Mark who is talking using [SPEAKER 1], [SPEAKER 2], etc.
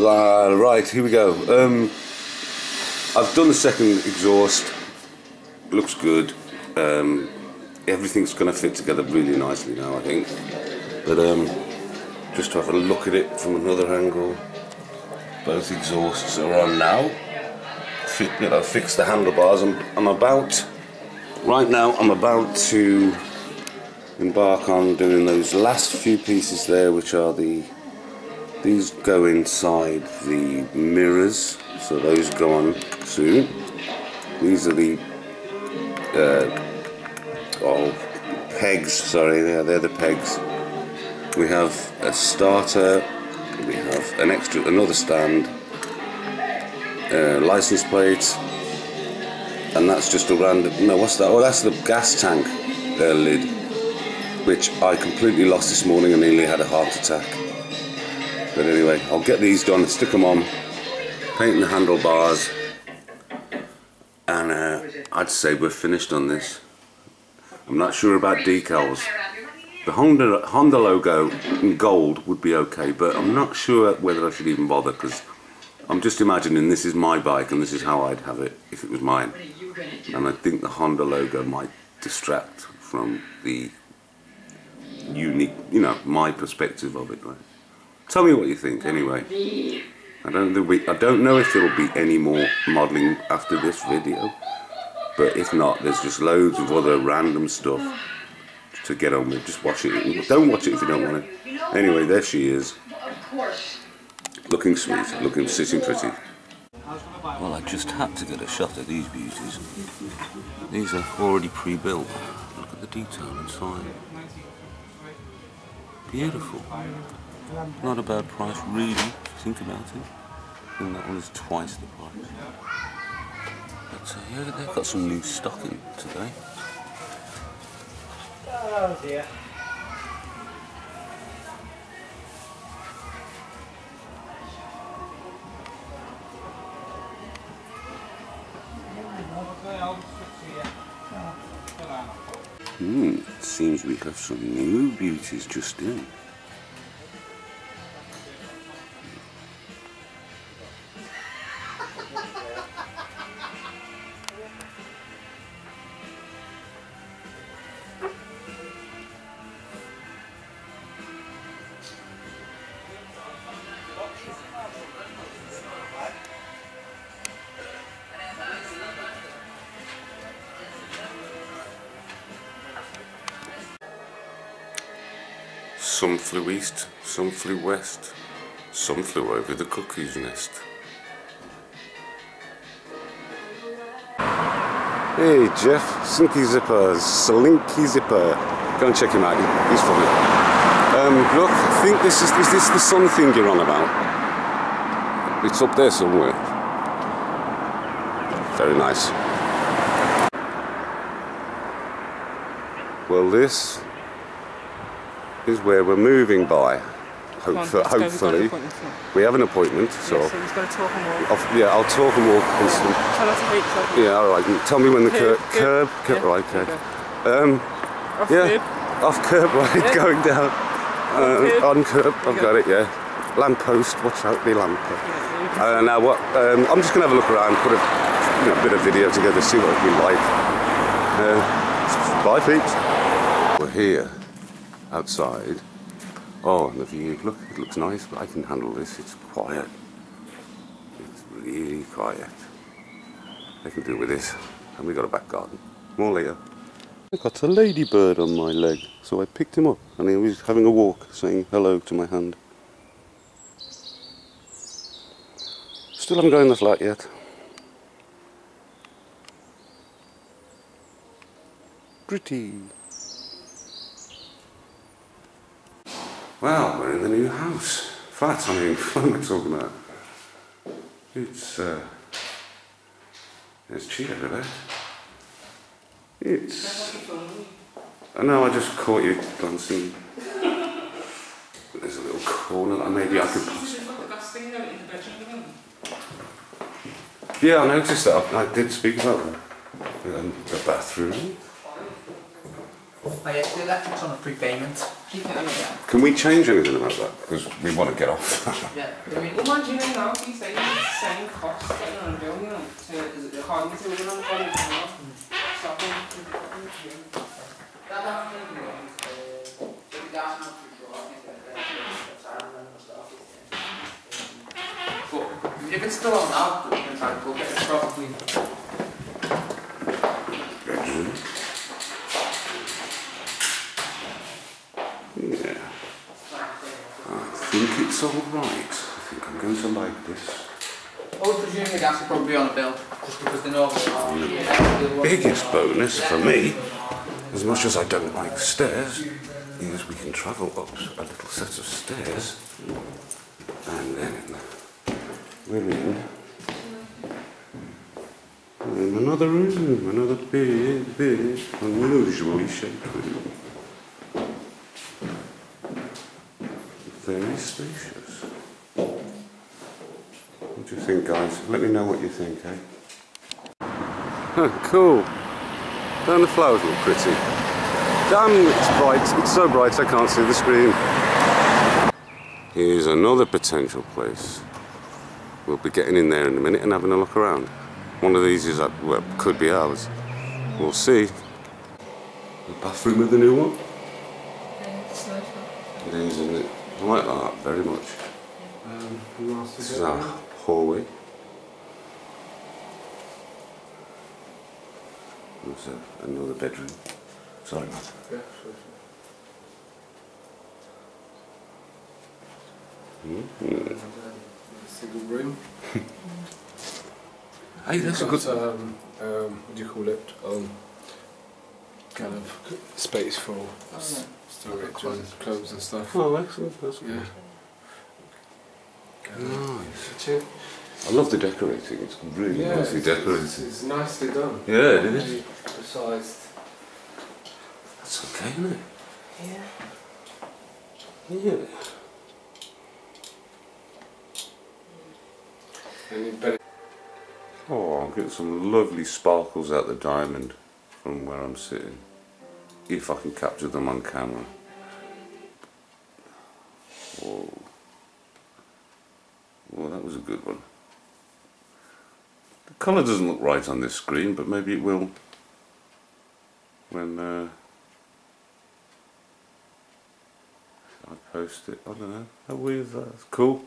[SPEAKER 1] Right, here we go. I've done the second exhaust. Looks good. Everything's going to fit together really nicely now, I think. But just to have a look at it from another angle. Both exhausts are on now. Fix the handlebars. Right now I'm about to embark on doing those last few pieces there, which are these go inside the mirrors, so those go on soon. These are the pegs, sorry, they're the pegs. We have a starter, we have another stand, license plates, and that's just a random, no, what's that? Oh, that's the gas tank lid, which I completely lost this morning and nearly had a heart attack. But anyway, I'll get these done, stick them on, paint the handlebars, and I'd say we're finished on this. I'm not sure about decals. The Honda logo in gold would be okay, but I'm not sure whether I should even bother, because I'm just imagining this is my bike and this is how I'd have it if it was mine. And I think the Honda logo might distract from the unique, my perspective of it. Right? Tell me what you think anyway. I don't know if there will be any more modelling after this video, but if not, there's just loads of other random stuff to get on with. Just watch it. Don't watch it if you don't want it. Anyway, there she is. Looking sweet, sitting pretty. Well, I just had to get a shot of these beauties. These are already pre-built. Look at the detail inside. Beautiful. Not a bad price, really, if you think about it. And that one is twice the price. But yeah, they've got some new stock in today.
[SPEAKER 2] Oh dear.
[SPEAKER 1] It seems we have some new beauties just in. Some flew east, some flew west, some flew over the cuckoo's nest. Hey Jeff, Theslinkyzippa. Go and check him out, he's funny. Look, I think is this the sun thing you're on about? It's up there somewhere. Very nice. Well, this is where we're moving by. Hopefully. We have an appointment, so
[SPEAKER 2] yeah, so he's got to talk and walk.
[SPEAKER 1] Yeah, I'll talk and walk.
[SPEAKER 2] Tell her to wait.
[SPEAKER 1] Yeah, alright. Tell me when the curb. Yeah, right, okay. Off curb, right, yeah. Going down. On curb, I've got it, yeah. Lamp post, watch out the lamp post. Yeah, now what? I'm just going to have a look around, put a bit of video together, see what we like. Bye, peeps. We're here, outside. Oh, and the view, look, it looks nice, but I can handle this. It's quiet. It's really quiet. I can deal with this. And we got a back garden. More later. I got a ladybird on my leg, so I picked him up, and he was having a walk, saying hello to my hand. Still haven't got in the flat yet. Pretty. Well, we're in the new house. Flat, I mean, what am I talking about? It's cheap over there. I know, I just caught you glancing. There's a little corner that maybe I could pass. Yeah, I noticed that. I did speak about that. The bathroom.
[SPEAKER 2] The electric's on a prepayment, Keep it under there.
[SPEAKER 1] Can we change anything about that? Because we want to get off.
[SPEAKER 2] Yeah. I mean, imagine now, these days, it's the same cost getting on a bill, you know, to Honda CB750F. So I think but if it's still on now, we can try to book it probably.
[SPEAKER 1] Yeah. I think it's alright. I think I'm going to like this.
[SPEAKER 2] I would presume the gas will probably be on a bill, just because they know.
[SPEAKER 1] Biggest bonus for me, as much as I don't like stairs, is we can travel up a little set of stairs, and then we're in another room, another big, unusually shaped room. Very spacious. What do you think, guys? Let me know what you think, eh? Cool. Don't the flowers look pretty? Damn, it's bright. It's so bright I can't see the screen. Here's another potential place. We'll be getting in there in a minute and having a look around. One of these is well, could be ours. We'll see. The bathroom of the new one? It is, isn't it? I like that very much. This is our hallway. There's another bedroom. Sorry, Matt. Yeah, sure.
[SPEAKER 3] Single room.
[SPEAKER 1] Hey, that's a good.
[SPEAKER 3] What do you call it? Kind of space for storage and clothes and stuff.
[SPEAKER 1] Oh, excellent. That's good.
[SPEAKER 3] Yeah.
[SPEAKER 1] Nice. I love the decorating. It's really nicely decorated.
[SPEAKER 3] It's nicely done.
[SPEAKER 1] Yeah, it is.
[SPEAKER 3] Precise.
[SPEAKER 1] That's okay, isn't it?
[SPEAKER 2] Yeah.
[SPEAKER 1] Yeah. Oh, I'm getting some lovely sparkles out the diamond from where I'm sitting. If I can capture them on camera. Whoa. Well, that was a good one. The colour doesn't look right on this screen, but maybe it will when I post it. I don't know. How weird is that? It's cool.